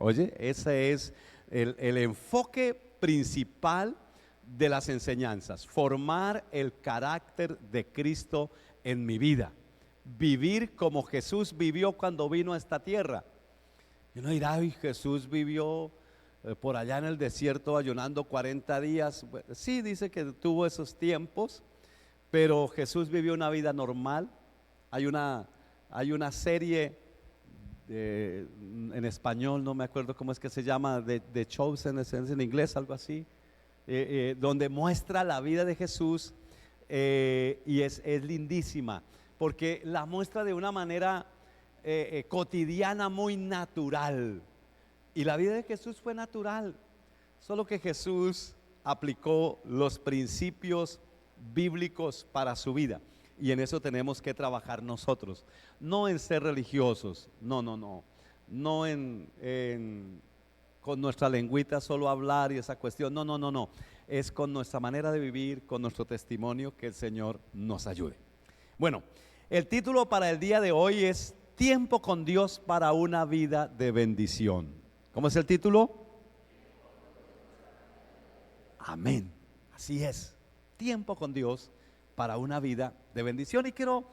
Oye, ese es el enfoque principal de las enseñanzas, formar el carácter de Cristo en mi vida, vivir como Jesús vivió cuando vino a esta tierra. Y uno dirá, ay, Jesús vivió por allá en el desierto ayunando 40 días. Bueno, sí, dice que tuvo esos tiempos, pero Jesús vivió una vida normal. Hay una serie en español, no me acuerdo cómo es que se llama, de Chosen, es en inglés, algo así, donde muestra la vida de Jesús, y es lindísima, porque la muestra de una manera cotidiana, muy natural. Y la vida de Jesús fue natural, solo que Jesús aplicó los principios bíblicos para su vida. Y en eso tenemos que trabajar nosotros, no en ser religiosos, no con nuestra lengüita solo hablar y esa cuestión, no, es con nuestra manera de vivir, con nuestro testimonio, que el Señor nos ayude. Bueno, el título para el día de hoy es Tiempo con Dios para una vida de bendición. ¿Cómo es el título? Amén, así es, tiempo con Dios para una vida de bendición. Y quiero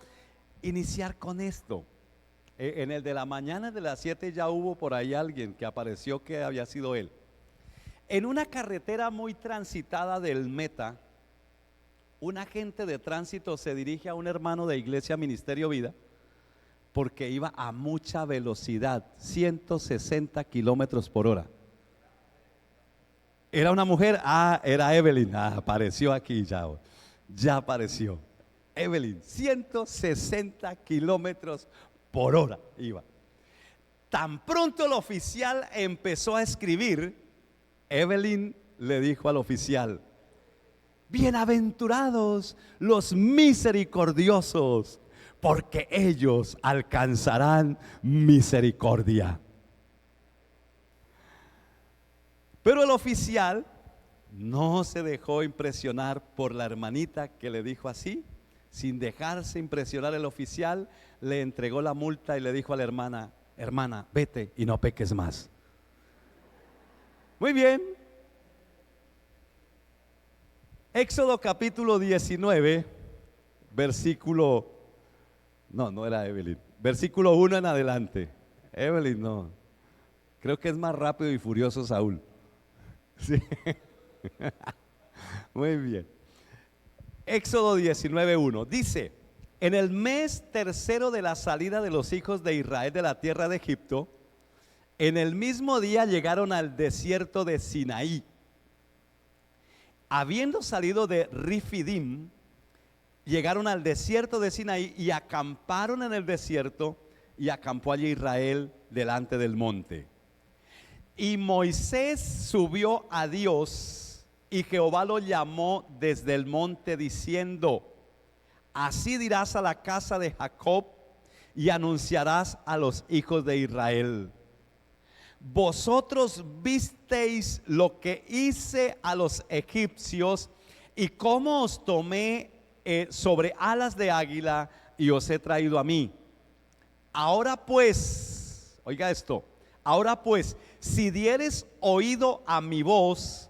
iniciar con esto. En el de la mañana de las 7 ya hubo por ahí alguien que apareció que había sido él. En una carretera muy transitada del Meta, un agente de tránsito se dirige a un hermano de Iglesia Ministerio Vida porque iba a mucha velocidad, 160 kilómetros por hora. ¿Era una mujer? Era Evelyn. Apareció aquí ya apareció. Evelyn, 160 kilómetros por hora iba. Tan pronto el oficial empezó a escribir, Evelyn le dijo al oficial: bienaventurados los misericordiosos, porque ellos alcanzarán misericordia. Pero el oficial no se dejó impresionar por la hermanita que le dijo así. Sin dejarse impresionar, el oficial le entregó la multa y le dijo a la hermana: hermana, vete y no peques más. Muy bien. Éxodo capítulo 19, versículo, no era Evelyn, versículo 1 en adelante. Evelyn no, creo que es más rápido y furioso Saúl. Sí. Muy bien. Éxodo 19:1 dice: en el mes tercero de la salida de los hijos de Israel de la tierra de Egipto, en el mismo día llegaron al desierto de Sinaí. Habiendo salido de Rifidim, llegaron al desierto de Sinaí y acamparon en el desierto, y acampó allí Israel delante del monte. Y Moisés subió a Dios, y Jehová lo llamó desde el monte diciendo: así dirás a la casa de Jacob y anunciarás a los hijos de Israel: vosotros visteis lo que hice a los egipcios y cómo os tomé sobre alas de águila y os he traído a mí. Ahora pues, oiga esto, ahora pues, si dieres oído a mi voz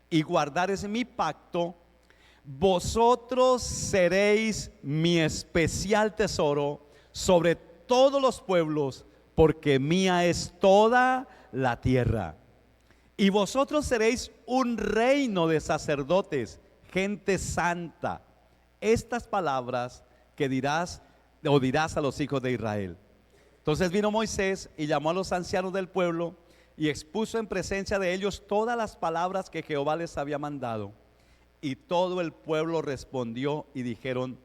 y guardares mi pacto, vosotros seréis mi especial tesoro sobre todos los pueblos, porque mía es toda la tierra. Y vosotros seréis un reino de sacerdotes, gente santa. Estas palabras que dirás a los hijos de Israel. Entonces vino Moisés y llamó a los ancianos del pueblo y expuso en presencia de ellos todas las palabras que Jehová les había mandado. Y todo el pueblo respondió y dijeron: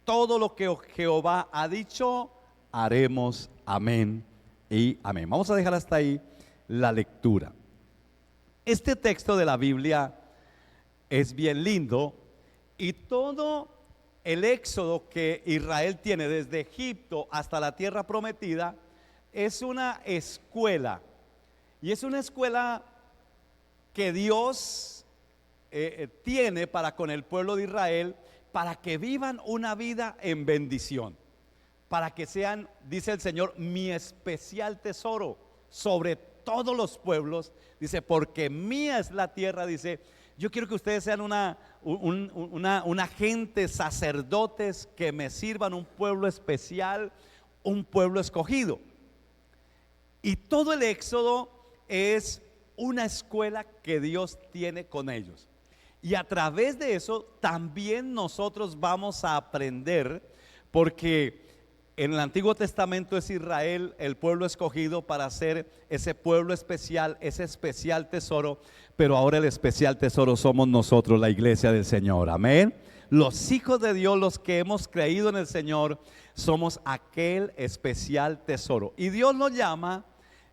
todo lo que Jehová ha dicho, haremos. Amén y amén. Vamos a dejar hasta ahí la lectura. Este texto de la Biblia es bien lindo, y todo el éxodo que Israel tiene desde Egipto hasta la tierra prometida es una escuela, y es una escuela que Dios tiene para con el pueblo de Israel, para que vivan una vida en bendición, para que sean, dice el Señor, mi especial tesoro sobre todos los pueblos, dice, porque mía es la tierra, dice, yo quiero que ustedes sean una gente, sacerdotes que me sirvan, un pueblo especial, un pueblo escogido. Y todo el Éxodo es una escuela que Dios tiene con ellos. Y a través de eso también nosotros vamos a aprender, porque en el Antiguo Testamento es Israel el pueblo escogido para ser ese pueblo especial, ese especial tesoro, pero ahora el especial tesoro somos nosotros, la iglesia del Señor, amén. Los hijos de Dios, los que hemos creído en el Señor, somos aquel especial tesoro. Y Dios los llama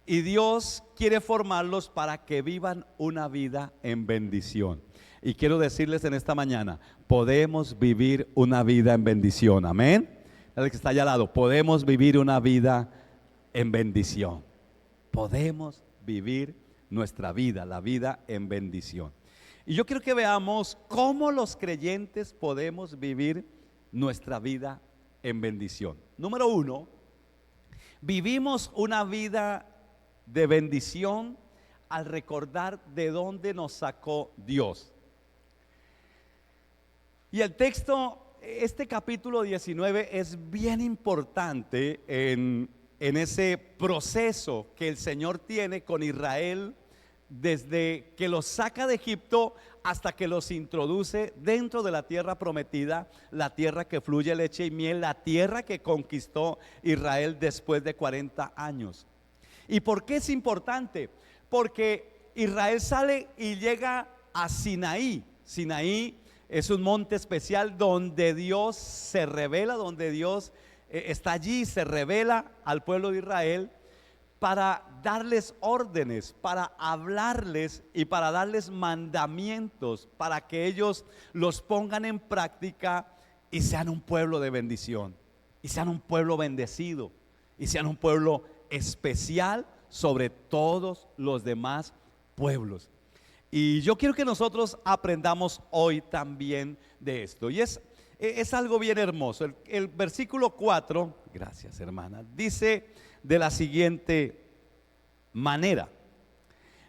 y Dios quiere formarlos para que vivan una vida en bendición. Y quiero decirles en esta mañana, podemos vivir una vida en bendición, amén. El que está allá al lado, podemos vivir una vida en bendición. Podemos vivir nuestra vida, la vida en bendición. Y yo quiero que veamos cómo los creyentes podemos vivir nuestra vida en bendición. Número uno, vivimos una vida de bendición al recordar de dónde nos sacó Dios. Y el texto, este capítulo 19 es bien importante en ese proceso que el Señor tiene con Israel desde que los saca de Egipto hasta que los introduce dentro de la tierra prometida, la tierra que fluye leche y miel, la tierra que conquistó Israel después de 40 años. ¿Y por qué es importante? Porque Israel sale y llega a Sinaí. Sinaí es un monte especial donde Dios se revela, donde Dios está allí, se revela al pueblo de Israel para darles órdenes, para hablarles y para darles mandamientos, para que ellos los pongan en práctica y sean un pueblo de bendición, y sean un pueblo bendecido, y sean un pueblo especial sobre todos los demás pueblos. Y yo quiero que nosotros aprendamos hoy también de esto. Y es algo bien hermoso. El versículo 4, gracias hermana, dice de la siguiente manera: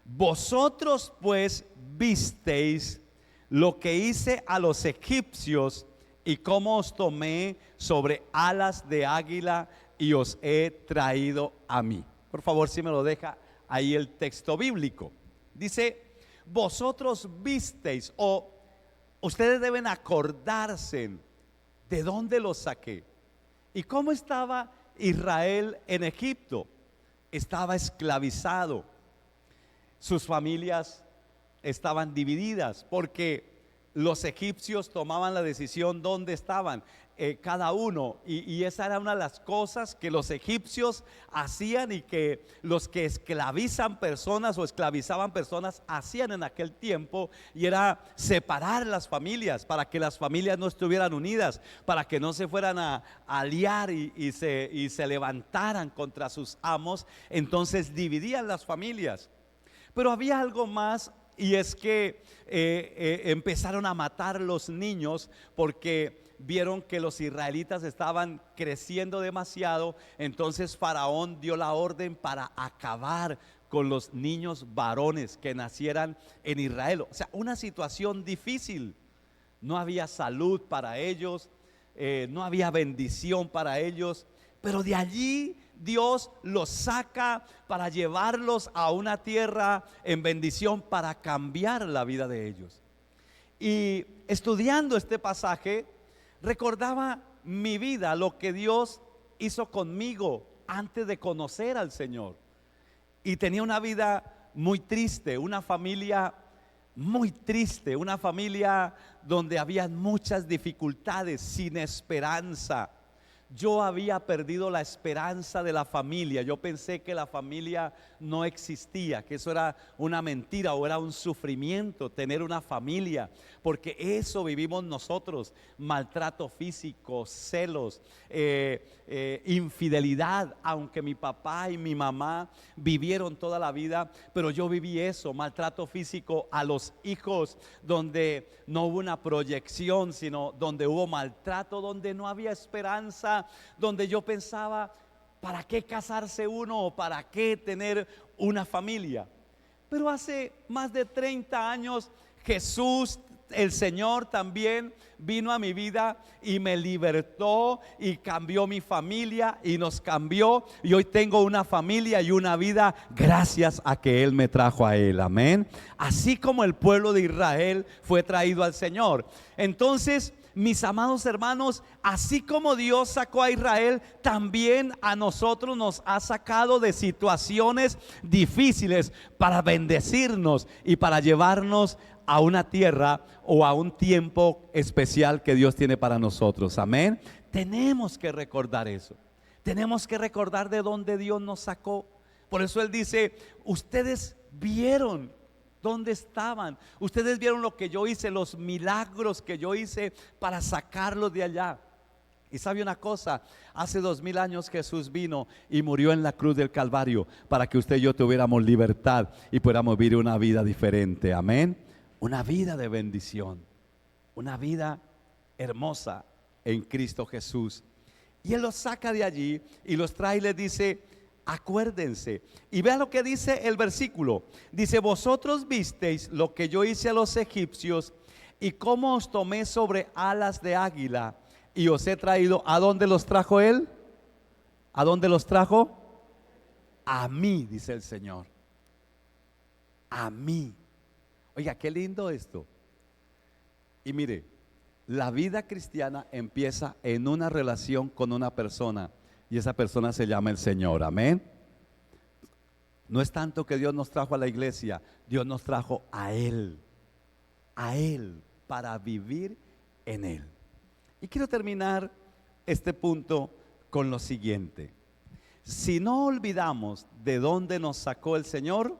vosotros pues visteis lo que hice a los egipcios y cómo os tomé sobre alas de águila y os he traído a mí. Por favor, si me lo deja ahí el texto bíblico. Dice, vosotros visteis, o ustedes deben acordarse de dónde los saqué. ¿Y cómo estaba Israel en Egipto? Estaba esclavizado. Sus familias estaban divididas porque los egipcios tomaban la decisión dónde estaban cada uno, y esa era una de las cosas que los egipcios hacían y que los que esclavizan personas o esclavizaban personas hacían en aquel tiempo, y era separar las familias para que las familias no estuvieran unidas, para que no se fueran a aliar y se levantaran contra sus amos. Entonces dividían las familias. Pero había algo más, y es que empezaron a matar los niños porque vieron que los israelitas estaban creciendo demasiado. Entonces Faraón dio la orden para acabar con los niños varones que nacieran en Israel. O sea, una situación difícil. No había salud para ellos, no había bendición para ellos. Pero de allí Dios los saca para llevarlos a una tierra en bendición, para cambiar la vida de ellos. Y estudiando este pasaje, recordaba mi vida, lo que Dios hizo conmigo antes de conocer al Señor. Y tenía una vida muy triste, una familia muy triste, una familia donde había muchas dificultades, sin esperanza. Yo había perdido la esperanza de la familia. Yo pensé que la familia no existía, que eso era una mentira o era un sufrimiento tener una familia, porque eso vivimos nosotros: maltrato físico, celos, infidelidad. Aunque mi papá y mi mamá vivieron toda la vida, pero yo viví eso: maltrato físico a los hijos, donde no hubo una proyección, sino donde hubo maltrato, donde no había esperanza, donde yo pensaba, ¿Para qué casarse uno o para qué tener una familia? Pero hace más de 30 años Jesús, el Señor, también vino a mi vida y me libertó y cambió mi familia y nos cambió, y hoy tengo una familia y una vida gracias a que Él me trajo a Él. Amén. Así como el pueblo de Israel fue traído al Señor. Entonces, mis amados hermanos, así como Dios sacó a Israel, también a nosotros nos ha sacado de situaciones difíciles para bendecirnos y para llevarnos a una tierra o a un tiempo especial que Dios tiene para nosotros. Amén. Tenemos que recordar eso. Tenemos que recordar de dónde Dios nos sacó. Por eso Él dice: ustedes vieron dónde estaban, ustedes vieron lo que yo hice, los milagros que yo hice para sacarlos de allá. Y sabe una cosa, hace 2000 años Jesús vino y murió en la cruz del Calvario para que usted y yo tuviéramos libertad y pudiéramos vivir una vida diferente. Amén. Una vida de bendición, una vida hermosa en Cristo Jesús. Y Él los saca de allí y los trae y les dice: acuérdense. Y vea lo que dice el versículo. Dice: vosotros visteis lo que yo hice a los egipcios y cómo os tomé sobre alas de águila y os he traído. ¿A dónde los trajo Él? ¿A dónde los trajo? A mí, dice el Señor. A mí. Oiga, qué lindo esto. Y mire, la vida cristiana empieza en una relación con una persona, y esa persona se llama el Señor. Amén. No es tanto que Dios nos trajo a la iglesia, Dios nos trajo a Él para vivir en Él. Y quiero terminar este punto con lo siguiente: si no olvidamos de dónde nos sacó el Señor,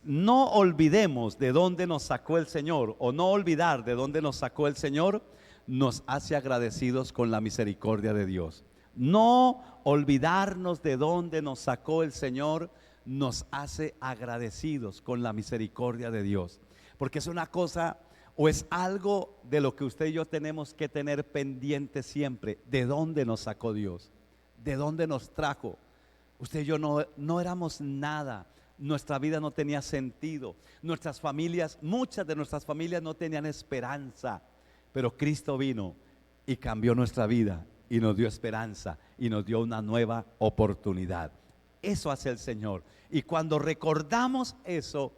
no olvidemos de dónde nos sacó el Señor, o no olvidar de dónde nos sacó el Señor, nos hace agradecidos con la misericordia de Dios. No olvidarnos de dónde nos sacó el Señor nos hace agradecidos con la misericordia de Dios, porque es una cosa, o es algo de lo que usted y yo tenemos que tener pendiente siempre: de dónde nos sacó Dios, de dónde nos trajo. Usted y yo no éramos nada. Nuestra vida no tenía sentido. Nuestras familias, muchas de nuestras familias no tenían esperanza. Pero Cristo vino y cambió nuestra vida y nos dio esperanza y nos dio una nueva oportunidad. Eso hace el Señor. Y cuando recordamos eso,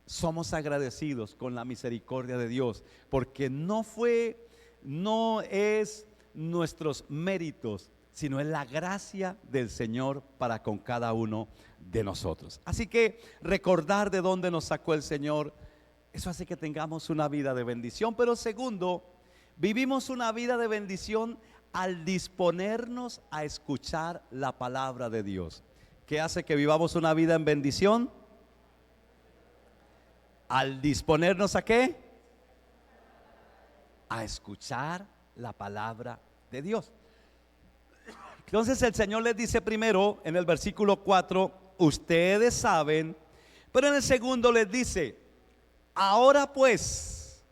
somos agradecidos con la misericordia de Dios, porque no es nuestros méritos, sino es la gracia del Señor para con cada uno de nosotros. Así que recordar de dónde nos sacó el Señor, eso hace que tengamos una vida de bendición. Pero segundo, vivimos una vida de bendición al disponernos a escuchar la palabra de Dios. ¿Qué hace que vivamos una vida en bendición? Al disponernos ¿a qué? A escuchar la palabra de Dios. Entonces el Señor les dice primero en el versículo 4: ustedes saben. Pero en el segundo les dice: ahora pues,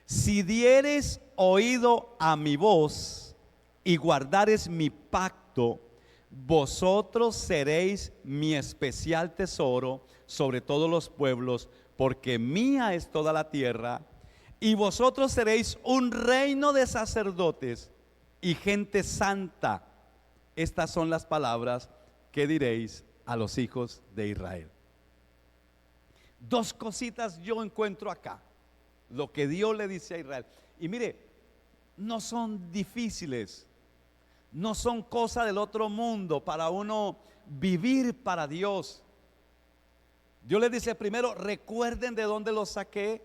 si dieres oído a mi voz y guardares mi pacto, vosotros seréis mi especial tesoro sobre todos los pueblos, porque mía es toda la tierra, y vosotros seréis un reino de sacerdotes y gente santa. Estas son las palabras que diréis a los hijos de Israel. Dos cositas yo encuentro acá, lo que Dios le dice a Israel. Y mire, no son difíciles, no son cosas del otro mundo para uno vivir para Dios. Dios les dice primero: recuerden de dónde los saqué.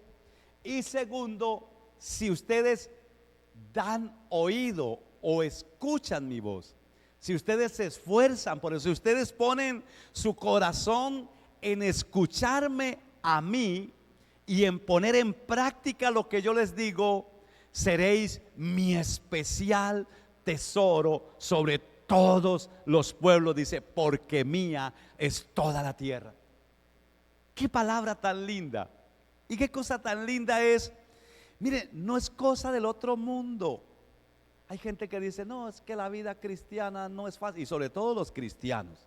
Y segundo, si ustedes dan oído o escuchan mi voz, si ustedes se esfuerzan por eso, si ustedes ponen su corazón en escucharme a mí y en poner en práctica lo que yo les digo, seréis mi especial tesoro sobre todos los pueblos, dice, porque mía es toda la tierra. Qué palabra tan linda. Y qué cosa tan linda es. Mire, no es cosa del otro mundo. Hay gente que dice, no, es que la vida cristiana no es fácil, y sobre todo los cristianos.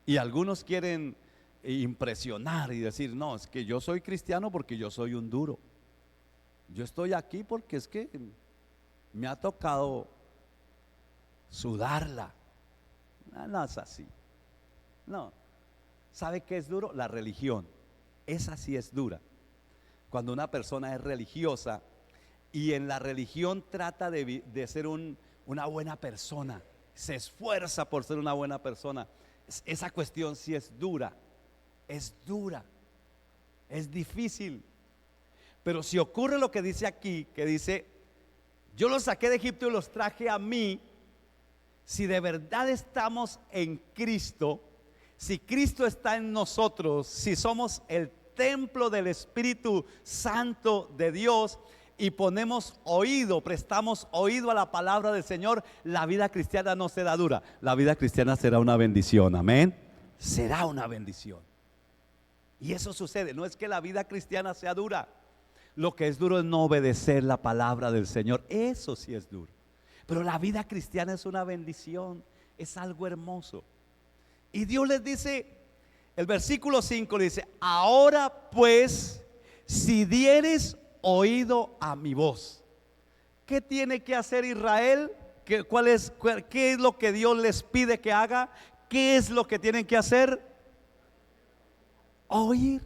Y algunos quieren impresionar y decir, no, es que yo soy cristiano porque yo soy un duro. Yo estoy aquí porque es que me ha tocado sudarla. No, no es así. No. ¿Sabe qué es duro? La religión. Esa sí es dura. Cuando una persona es religiosa y en la religión trata de ser una buena persona, se esfuerza por ser una buena persona, esa cuestión sí es dura, es difícil. Pero si ocurre lo que dice aquí, que dice, yo los saqué de Egipto y los traje a mí, si de verdad estamos en Cristo, si Cristo está en nosotros, si somos el templo del Espíritu Santo de Dios y ponemos oído, prestamos oído a la palabra del Señor, la vida cristiana no será dura, la vida cristiana será una bendición, amén. Será una bendición. Y eso sucede, no es que la vida cristiana sea dura, lo que es duro es no obedecer la palabra del Señor, eso sí es duro. Pero la vida cristiana es una bendición, es algo hermoso. Y Dios les dice, el versículo 5 le dice, ahora pues, si dieres oído a mi voz. ¿Qué tiene que hacer Israel? ¿Qué es lo que Dios les pide que haga? ¿Qué es lo que tienen que hacer? Oír,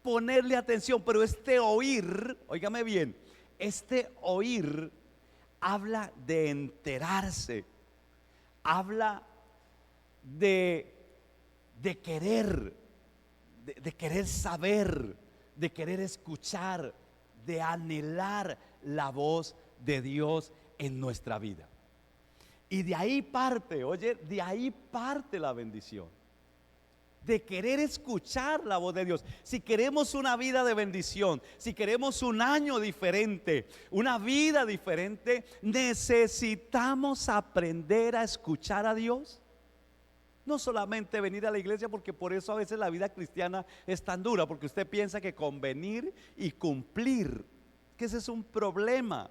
ponerle atención. Pero este oír, óigame bien, este oír habla de enterarse, habla de querer, de querer saber, de querer escuchar, de anhelar la voz de Dios en nuestra vida. Y de ahí parte, oye, de ahí parte la bendición, de querer escuchar la voz de Dios. Si queremos una vida de bendición, si queremos un año diferente, una vida diferente, necesitamos aprender a escuchar a Dios. No solamente venir a la iglesia, porque por eso a veces la vida cristiana es tan dura, porque usted piensa que con venir y cumplir, que ese es un problema.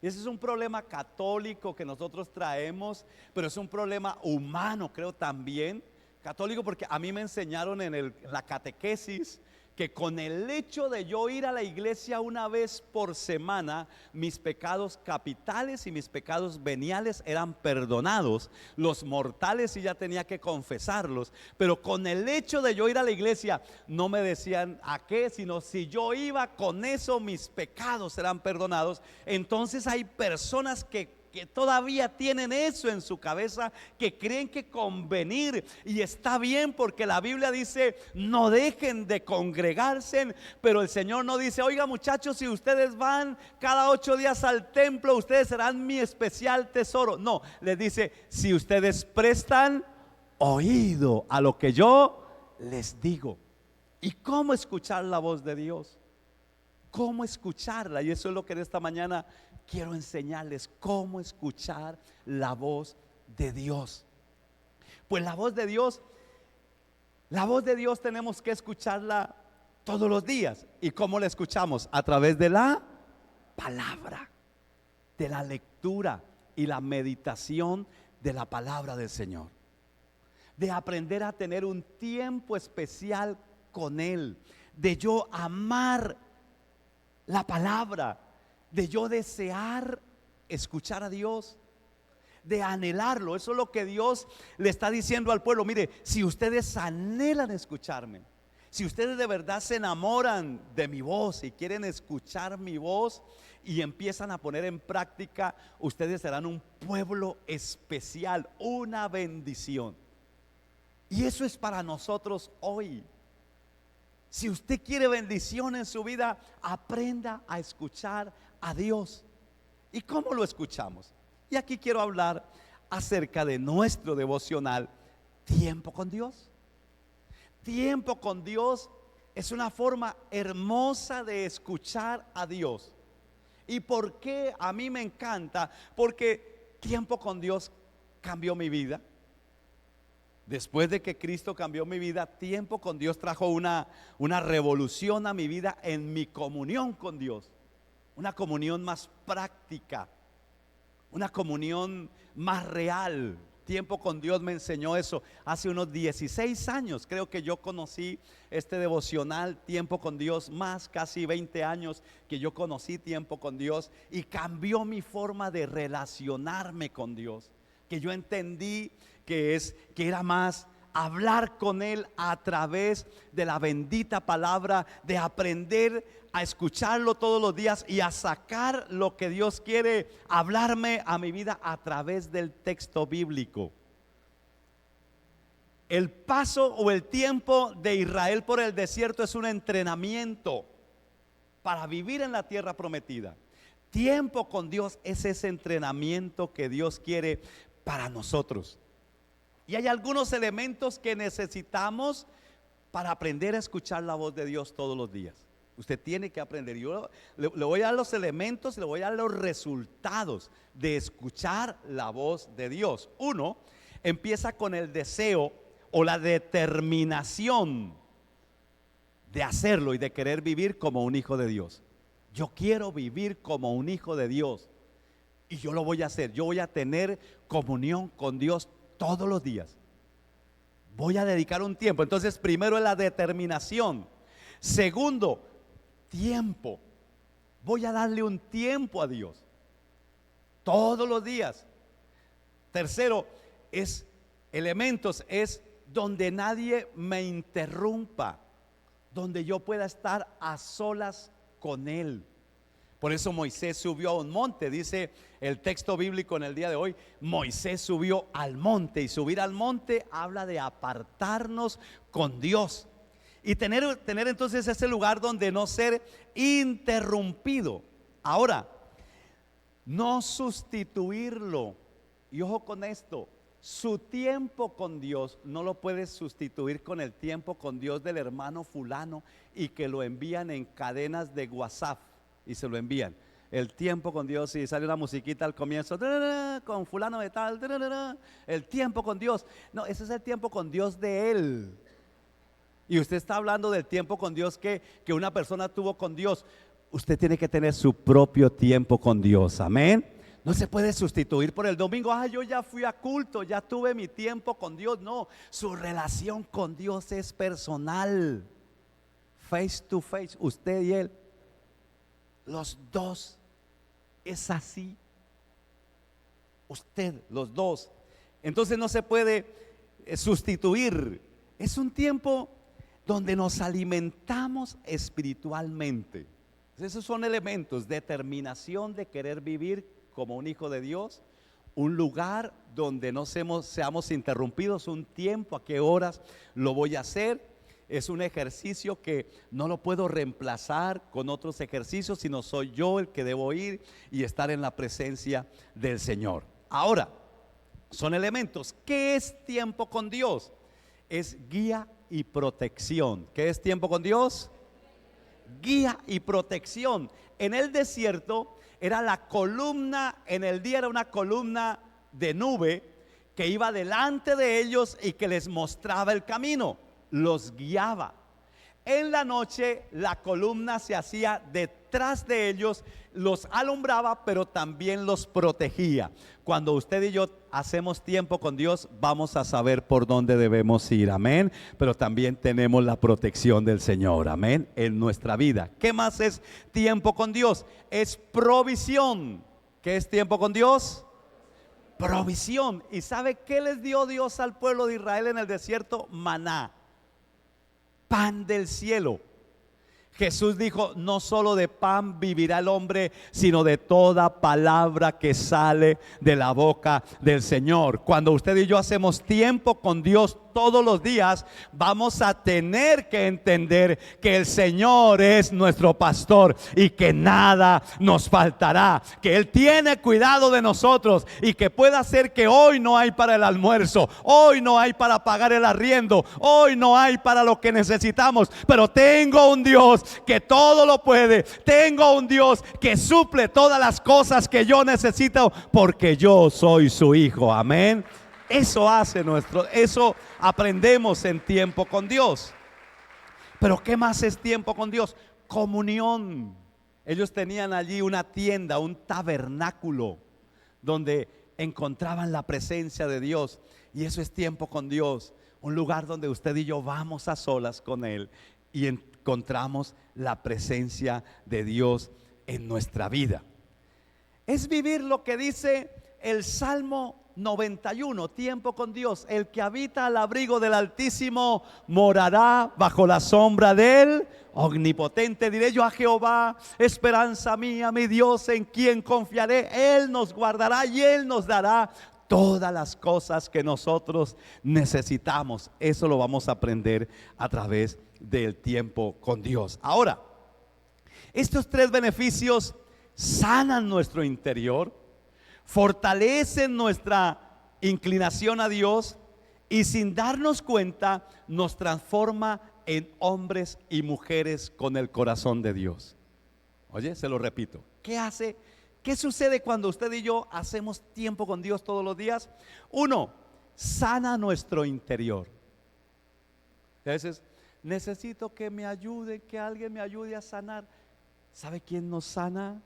Ese es un problema católico que nosotros traemos, pero es un problema humano, creo también. Católico porque a mí me enseñaron en la catequesis que con el hecho de yo ir a la iglesia una vez por semana, mis pecados capitales y mis pecados veniales eran perdonados. Los mortales sí ya tenía que confesarlos, pero con el hecho de yo ir a la iglesia no me decían a qué, sino si yo iba con eso mis pecados eran perdonados. Entonces hay personas que todavía tienen eso en su cabeza, que creen que convenir, y está bien porque la Biblia dice no dejen de congregarse, pero el Señor no dice, oiga muchachos, si ustedes van cada 8 días al templo, ustedes serán mi especial tesoro. No, les dice, si ustedes prestan oído a lo que yo les digo. ¿Y cómo escuchar la voz de Dios? ¿Cómo escucharla? Y eso es lo que en esta mañana quiero enseñarles, cómo escuchar la voz de Dios. Pues la voz de Dios tenemos que escucharla todos los días. ¿Y cómo la escuchamos? A través de la palabra, de la lectura y la meditación de la palabra del Señor, de aprender a tener un tiempo especial con Él, de yo amar la palabra, de yo desear escuchar a Dios, de anhelarlo. Eso es lo que Dios le está diciendo al pueblo. Mire, si ustedes anhelan escucharme, si ustedes de verdad se enamoran de mi voz y quieren escuchar mi voz y empiezan a poner en práctica, ustedes serán un pueblo especial, una bendición. Y eso es para nosotros hoy. Si usted quiere bendición en su vida, aprenda a escuchar a Dios. ¿Y cómo lo escuchamos? Y aquí quiero hablar acerca de nuestro devocional, tiempo con Dios. Tiempo con Dios es una forma hermosa de escuchar a Dios. ¿Y por qué a mí me encanta? Porque tiempo con Dios cambió mi vida. Después de que Cristo cambió mi vida, tiempo con Dios trajo una revolución a mi vida en mi comunión con Dios. Una comunión más práctica, una comunión más real. Tiempo con Dios me enseñó eso. Hace unos 16 años creo que yo conocí este devocional, Tiempo con Dios, más casi 20 años que yo conocí Tiempo con Dios, y cambió mi forma de relacionarme con Dios, que yo entendí que era más hablar con Él a través de la bendita palabra, de aprender a escucharlo todos los días y a sacar lo que Dios quiere hablarme a mi vida a través del texto bíblico. El paso o el tiempo de Israel por el desierto es un entrenamiento para vivir en la tierra prometida. Tiempo con Dios es ese entrenamiento que Dios quiere para nosotros. Y hay algunos elementos que necesitamos para aprender a escuchar la voz de Dios todos los días. Usted tiene que aprender. Yo le voy a dar los elementos, le voy a dar los resultados de escuchar la voz de Dios. Uno, empieza con el deseo o la determinación de hacerlo y de querer vivir como un hijo de Dios. Yo quiero vivir como un hijo de Dios y yo lo voy a hacer. Yo voy a tener comunión con Dios todos los días. Voy a dedicar un tiempo. Entonces, primero es la determinación. Segundo, tiempo. Voy a darle un tiempo a Dios todos los días. Tercero, es elementos, es donde nadie me interrumpa, donde yo pueda estar a solas con Él. Por eso Moisés subió a un monte, dice el texto bíblico en el día de hoy. Moisés subió al monte, y subir al monte habla de apartarnos con Dios y tener entonces ese lugar donde no ser interrumpido. Ahora, no sustituirlo. Y ojo con esto, su tiempo con Dios no lo puedes sustituir con el tiempo con Dios del hermano fulano y que lo envían en cadenas de WhatsApp y se lo envían. El tiempo con Dios, y sale una musiquita al comienzo, con fulano de tal, el tiempo con Dios. No, ese es el tiempo con Dios de Él. Y usted está hablando del tiempo con Dios que una persona tuvo con Dios. Usted tiene que tener su propio tiempo con Dios, amén. No se puede sustituir por el domingo. Yo ya fui a culto, ya tuve mi tiempo con Dios. No, su relación con Dios es personal, face to face, usted y Él. Los dos, es así. Usted, los dos. Entonces no se puede sustituir. Es un tiempo donde nos alimentamos espiritualmente. Esos son elementos: determinación de querer vivir como un hijo de Dios, un lugar donde no seamos interrumpidos, un tiempo, a qué horas lo voy a hacer. Es un ejercicio que no lo puedo reemplazar con otros ejercicios, sino soy yo el que debo ir y estar en la presencia del Señor. Ahora, son elementos. ¿Qué es tiempo con Dios? Es guía y protección. ¿Qué es tiempo con Dios? Guía y protección. En el desierto era la columna, en el día era una columna de nube que iba delante de ellos y que les mostraba el camino, los guiaba. En la noche la columna se hacía detrás de ellos, los alumbraba, pero también los protegía. Cuando usted y yo hacemos tiempo con Dios, vamos a saber por dónde debemos ir, amén. Pero también tenemos la protección del Señor, amén, en nuestra vida. ¿Qué más es tiempo con Dios? Es provisión. ¿Qué es tiempo con Dios? Provisión. ¿Y sabe qué les dio Dios al pueblo de Israel en el desierto? Maná, pan del cielo. Jesús dijo: no solo de pan vivirá el hombre, sino de toda palabra que sale de la boca del Señor. Cuando usted y yo hacemos tiempo con Dios todos los días, vamos a tener que entender que el Señor es nuestro pastor y que nada nos faltará, que Él tiene cuidado de nosotros y que puede hacer que hoy no hay para el almuerzo, hoy no hay para pagar el arriendo, hoy no hay para lo que necesitamos, pero tengo un Dios que todo lo puede, tengo un Dios que suple todas las cosas que yo necesito porque yo soy su hijo, amén. Eso eso aprendemos en tiempo con Dios. Pero ¿qué más es tiempo con Dios? Comunión. Ellos tenían allí una tienda, un tabernáculo, donde encontraban la presencia de Dios. Y eso es tiempo con Dios, un lugar donde usted y yo vamos a solas con Él y encontramos la presencia de Dios en nuestra vida. Es vivir lo que dice el Salmo 91, tiempo con Dios. El que habita al abrigo del Altísimo morará bajo la sombra del Omnipotente. Diré yo a Jehová, esperanza mía, mi Dios, en quien confiaré. Él nos guardará y Él nos dará todas las cosas que nosotros necesitamos. Eso lo vamos a aprender a través del tiempo con Dios. Ahora, estos tres beneficios sanan nuestro interior, fortalecen nuestra inclinación a Dios y sin darnos cuenta nos transforma en hombres y mujeres con el corazón de Dios. Oye, se lo repito. ¿Qué sucede cuando usted y yo hacemos tiempo con Dios todos los días? Uno, sana nuestro interior. A veces necesito que me ayude, que alguien me ayude a sanar. ¿Sabe quién nos sana?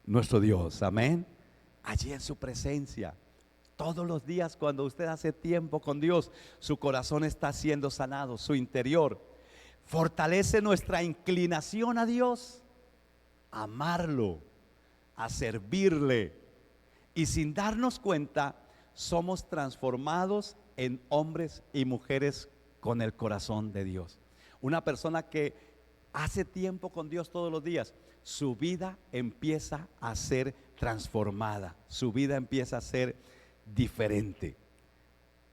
Nuestro Dios, amén. Allí en su presencia. Todos los días cuando usted hace tiempo con Dios, su corazón está siendo sanado, su interior. Fortalece nuestra inclinación a Dios, a amarlo, a servirle. Y sin darnos cuenta, somos transformados en hombres y mujeres con el corazón de Dios. Una persona que hace tiempo con Dios todos los días, su vida empieza a ser transformada, su vida empieza a ser diferente.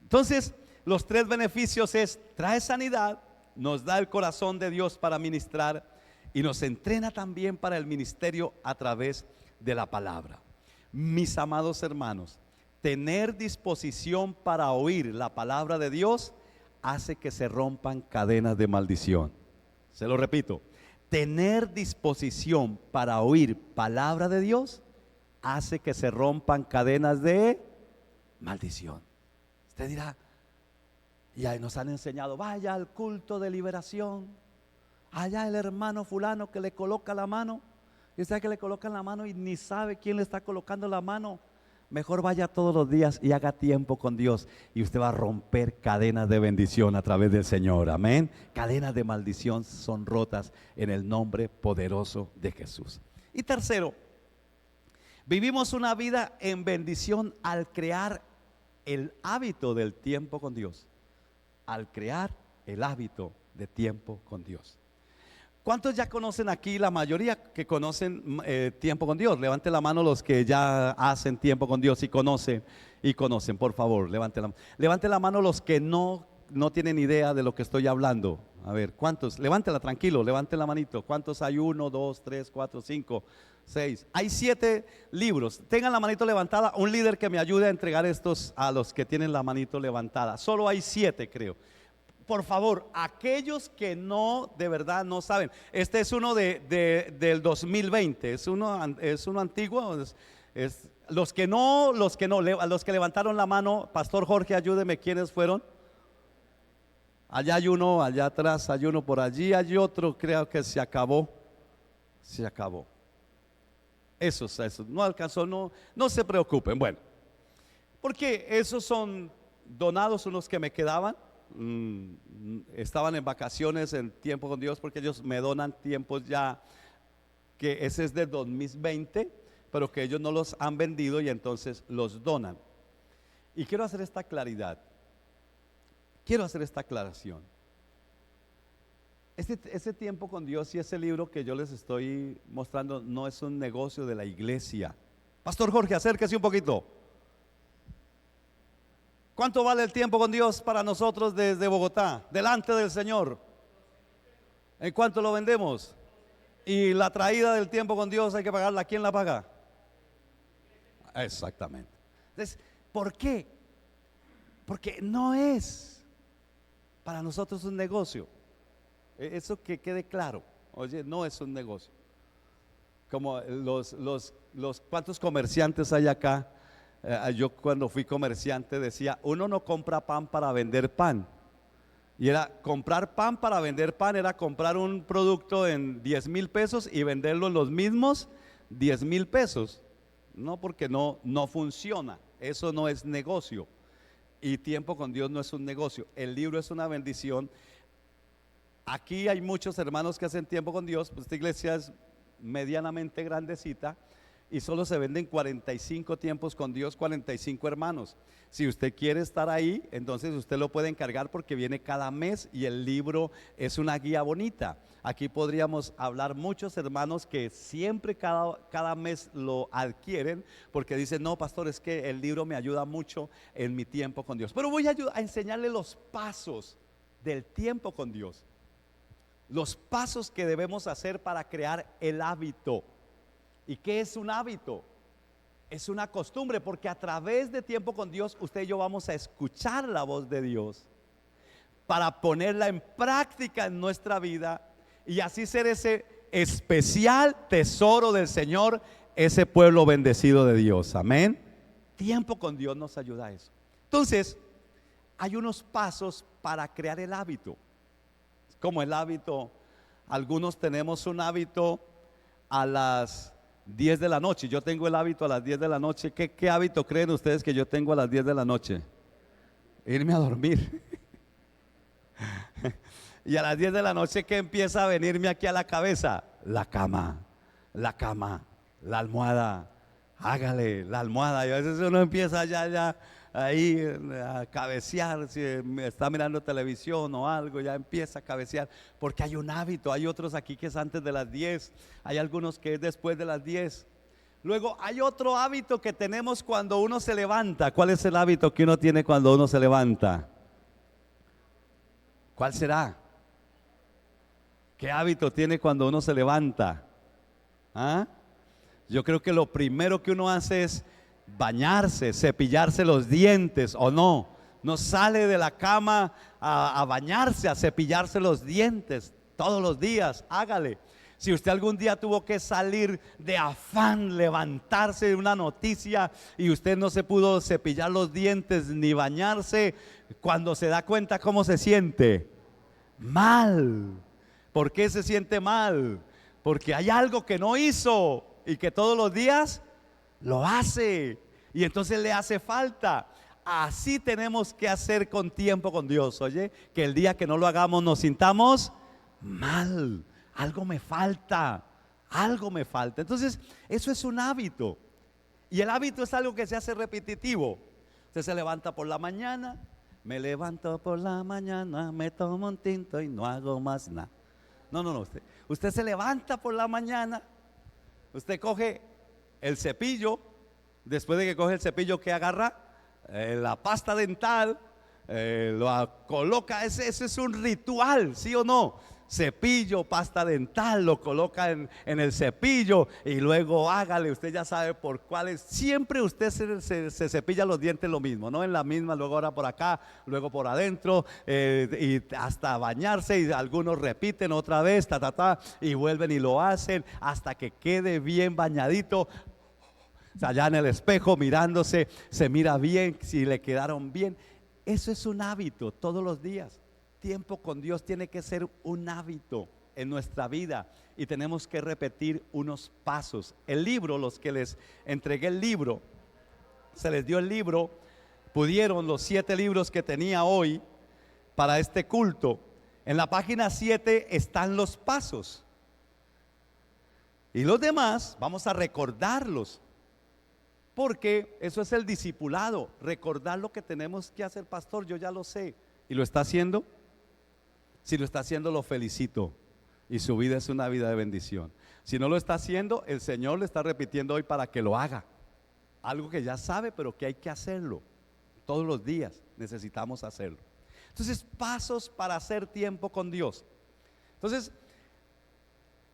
Entonces, los tres beneficios es: trae sanidad, nos da el corazón de Dios para ministrar y nos entrena también para el ministerio a través de la palabra. Mis amados hermanos, tener disposición para oír la palabra de Dios hace que se rompan cadenas de maldición. Se lo repito, tener disposición para oír palabra de Dios hace que se rompan cadenas de maldición. Usted dirá, ya nos han enseñado, vaya al culto de liberación, allá el hermano fulano que le coloca la mano, y usted que le colocan la mano y ni sabe quién le está colocando la mano. Mejor vaya todos los días y haga tiempo con Dios y usted va a romper cadenas de bendición a través del Señor, amén. Cadenas de maldición son rotas en el nombre poderoso de Jesús. Y tercero, vivimos una vida en bendición al crear el hábito del tiempo con Dios. Al crear el hábito de tiempo con Dios. ¿Cuántos ya conocen aquí? La mayoría que conocen tiempo con Dios. Levante la mano los que ya hacen tiempo con Dios y conocen, por favor, levante la mano. Levante la mano los que no tienen idea de lo que estoy hablando. A ver, ¿cuántos? Levántela, tranquilo, levante la manito. ¿Cuántos hay? 1, 2, 3, 4, 5, 6. Hay 7 libros. Tengan la manito levantada. Un líder que me ayude a entregar estos a los que tienen la manito levantada. Solo hay 7, creo. Por favor, aquellos que no, de verdad no saben. Este es uno del 2020. Es uno antiguo. Los que levantaron la mano. Pastor Jorge, ayúdeme, ¿quiénes fueron? Allá hay uno, allá atrás hay uno, por allí hay otro. Creo que se acabó. Eso, no alcanzó, no se preocupen. Bueno, porque esos son donados, unos que me quedaban. Estaban en vacaciones en tiempo con Dios, porque ellos me donan tiempos ya, que ese es de 2020, pero que ellos no los han vendido y entonces los donan. Y quiero hacer esta claridad, quiero hacer esta aclaración. Ese tiempo con Dios y ese libro que yo les estoy mostrando no es un negocio de la iglesia. Pastor Jorge, acérquese un poquito. ¿Cuánto vale el tiempo con Dios para nosotros desde Bogotá, delante del Señor? ¿En cuánto lo vendemos? Y la traída del tiempo con Dios hay que pagarla. ¿Quién la paga? Exactamente. Entonces, ¿por qué? Porque no es para nosotros un negocio. Eso que quede claro. Oye, no es un negocio. Como ¿cuántos comerciantes hay acá? Yo cuando fui comerciante decía, uno no compra pan para vender pan. Y era comprar pan para vender pan, era comprar un producto en 10,000 pesos y venderlo en los mismos 10,000 pesos. no porque no funciona, eso no es negocio. Y tiempo con Dios no es un negocio. El libro es una bendición. Aquí hay muchos hermanos que hacen tiempo con Dios, pues esta iglesia es medianamente grandecita y solo se venden 45 tiempos con Dios, 45 hermanos. Si usted quiere estar ahí, entonces usted lo puede encargar porque viene cada mes y el libro es una guía bonita. Aquí podríamos hablar muchos hermanos que siempre cada mes lo adquieren porque dicen, no pastor, es que el libro me ayuda mucho en mi tiempo con Dios. Pero voy a enseñarle los pasos del tiempo con Dios. Los pasos que debemos hacer para crear el hábito. ¿Y qué es un hábito? Es una costumbre, porque a través de tiempo con Dios, usted y yo vamos a escuchar la voz de Dios para ponerla en práctica en nuestra vida y así ser ese especial tesoro del Señor, ese pueblo bendecido de Dios. Amén. Tiempo con Dios nos ayuda a eso. Entonces, hay unos pasos para crear el hábito. Como el hábito, algunos tenemos un hábito a las 10 de la noche. Yo tengo el hábito a las 10 de la noche. ¿Qué hábito creen ustedes que yo tengo a las 10 de la noche? Irme a dormir. Y a las 10 de la noche, ¿qué empieza a venirme aquí a la cabeza? La cama, la almohada. Hágale, la almohada. Y a veces uno empieza ya ahí a cabecear, si está mirando televisión o algo, ya empieza a cabecear, porque hay un hábito. Hay otros aquí que es antes de las 10, hay algunos que es después de las 10. Luego hay otro hábito que tenemos cuando uno se levanta. ¿Cuál es el hábito que uno tiene cuando uno se levanta? ¿Cuál será? ¿Qué hábito tiene cuando uno se levanta? ¿Ah? Yo creo que lo primero que uno hace es bañarse, cepillarse los dientes, ¿o no? No sale de la cama a bañarse, a cepillarse los dientes todos los días. Hágale. Si usted algún día tuvo que salir de afán, levantarse de una noticia y usted no se pudo cepillar los dientes ni bañarse, cuando se da cuenta, ¿cómo se siente? Mal. ¿Por qué se siente mal? Porque hay algo que no hizo y que todos los días lo hace y entonces le hace falta. Así tenemos que hacer con tiempo con Dios. Oye, que el día que no lo hagamos nos sintamos mal. Algo me falta, algo me falta. Entonces eso es un hábito, y el hábito es algo que se hace repetitivo. Usted se levanta por la mañana, me levanto por la mañana, me tomo un tinto y no hago más nada. No, usted se levanta por la mañana, usted coge el cepillo, después de que coge el cepillo, ¿qué agarra? La pasta dental, lo coloca. Ese es un ritual, ¿sí o no? Cepillo, pasta dental, lo coloca en el cepillo y luego hágale, usted ya sabe por cuáles. Siempre usted se cepilla los dientes lo mismo, no en la misma, luego ahora por acá, luego por adentro, y hasta bañarse, y algunos repiten otra vez, y vuelven y lo hacen hasta que quede bien bañadito. O sea, allá en el espejo mirándose, se mira bien, si le quedaron bien. Eso es un hábito todos los días. Tiempo con Dios tiene que ser un hábito en nuestra vida y tenemos que repetir unos pasos. El libro, los que les entregué el libro, se les dio el libro, pudieron los 7 libros que tenía hoy para este culto. En la página 7 están los pasos y los demás vamos a recordarlos, porque eso es el discipulado, recordar lo que tenemos que hacer. Pastor, yo ya lo sé. ¿Y lo está haciendo? Si lo está haciendo, lo felicito, y su vida es una vida de bendición. Si no lo está haciendo, el Señor le está repitiendo hoy para que lo haga. Algo que ya sabe, pero que hay que hacerlo. Todos los días necesitamos hacerlo. Entonces, pasos para hacer tiempo con Dios. Entonces,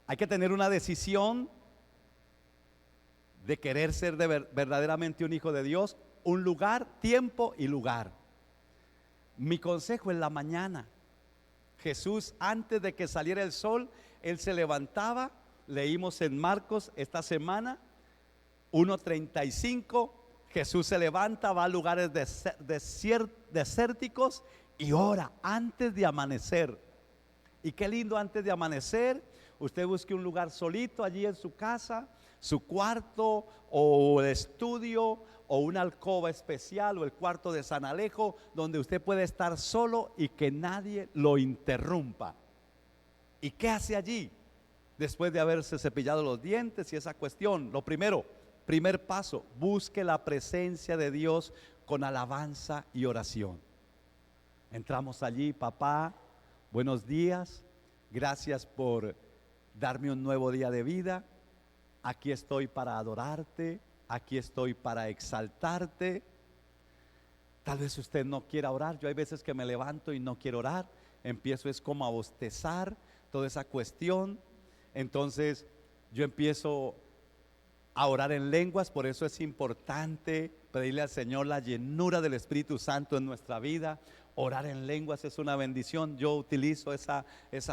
hay que tener una decisión de querer ser verdaderamente un hijo de Dios. Un lugar, tiempo y lugar. Mi consejo: en la mañana. Jesús, antes de que saliera el sol, Él se levantaba. Leímos en Marcos esta semana 1:35. Jesús se levanta, va a lugares desérticos y ora antes de amanecer. Y qué lindo antes de amanecer. Usted busque un lugar solito allí en su casa, su cuarto o el estudio o una alcoba especial o el cuarto de San Alejo donde usted puede estar solo y que nadie lo interrumpa. ¿Y qué hace allí? Después de haberse cepillado los dientes y esa cuestión, lo primero, primer paso, busque la presencia de Dios con alabanza y oración. Entramos allí, papá, buenos días, gracias por darme un nuevo día de vida. Aquí estoy para adorarte, aquí estoy para exaltarte. Tal vez usted no quiera orar. Yo hay veces que me levanto y no quiero orar, empiezo es como a bostezar, toda esa cuestión. Entonces yo empiezo a orar en lenguas. Por eso es importante pedirle al Señor la llenura del Espíritu Santo en nuestra vida. Orar en lenguas es una bendición. Yo utilizo esa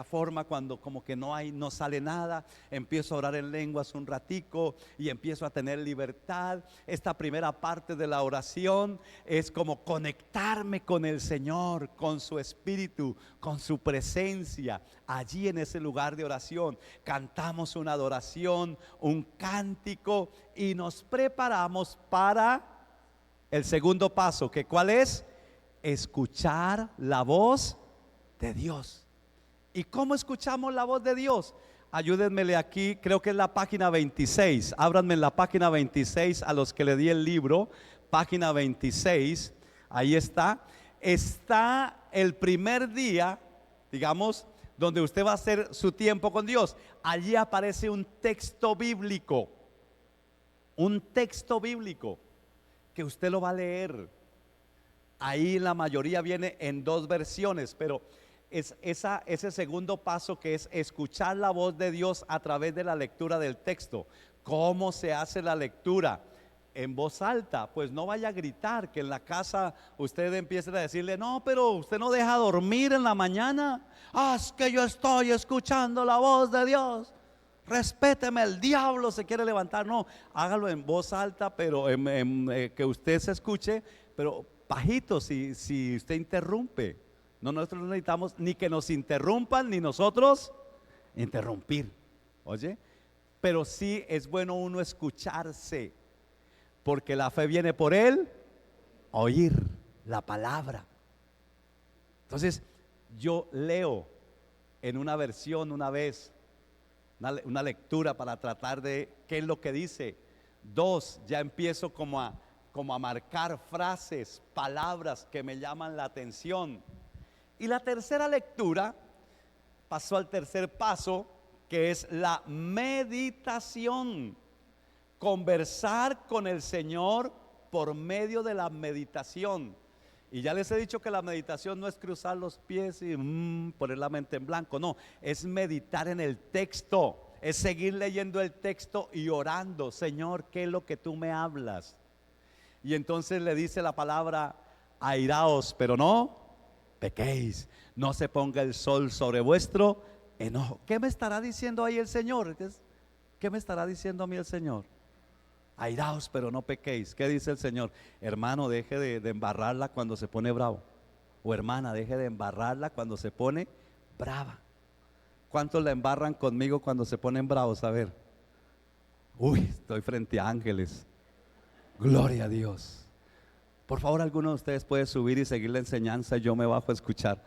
forma cuando como que no sale nada. Empiezo a orar en lenguas un ratico y empiezo a tener libertad. Esta primera parte de la oración es como conectarme con el Señor, con su Espíritu, con su presencia. Allí en ese lugar de oración cantamos una adoración, un cántico y nos preparamos para el segundo paso, que ¿cuál es? Escuchar la voz de Dios. ¿Y cómo escuchamos la voz de Dios? Ayúdenmele aquí, creo que es la página 26. Ábranme en la página 26 a los que le di el libro, página 26. Ahí está. Está el primer día, digamos, donde usted va a hacer su tiempo con Dios. Allí aparece un texto bíblico. Un texto bíblico que usted lo va a leer. Ahí la mayoría viene en dos versiones, pero es ese segundo paso que es escuchar la voz de Dios a través de la lectura del texto. ¿Cómo se hace la lectura? En voz alta. Pues no vaya a gritar, que en la casa usted empiece a decirle: no, pero usted no deja dormir en la mañana. Es que yo estoy escuchando la voz de Dios, respéteme, el diablo se quiere levantar. No, hágalo en voz alta, pero que usted se escuche, pero bajito si usted interrumpe. No, nosotros no necesitamos ni que nos interrumpan ni nosotros interrumpir. Oye, pero sí es bueno uno escucharse, porque la fe viene por el oír la palabra. Entonces yo leo en una versión una vez una lectura para tratar de qué es lo que dice. Dos, ya empiezo como a marcar frases, palabras que me llaman la atención. Y la tercera lectura pasó al tercer paso, que es la meditación. Conversar con el Señor por medio de la meditación. Y ya les he dicho que la meditación no es cruzar los pies y poner la mente en blanco. No, es meditar en el texto. Es seguir leyendo el texto y orando: Señor, ¿qué es lo que tú me hablas? Y entonces le dice la palabra: airaos, pero no pequéis, no se ponga el sol sobre vuestro enojo. ¿Qué me estará diciendo ahí el Señor? ¿Qué me estará diciendo a mí el Señor? Airaos, pero no pequéis. ¿Qué dice el Señor? Hermano, deje de embarrarla cuando se pone bravo. O hermana, deje de embarrarla cuando se pone brava. ¿Cuántos la embarran conmigo cuando se ponen bravos? A ver. Uy, estoy frente a ángeles. Gloria a Dios. Por favor, alguno de ustedes puede subir y seguir la enseñanza. Yo me bajo a escuchar.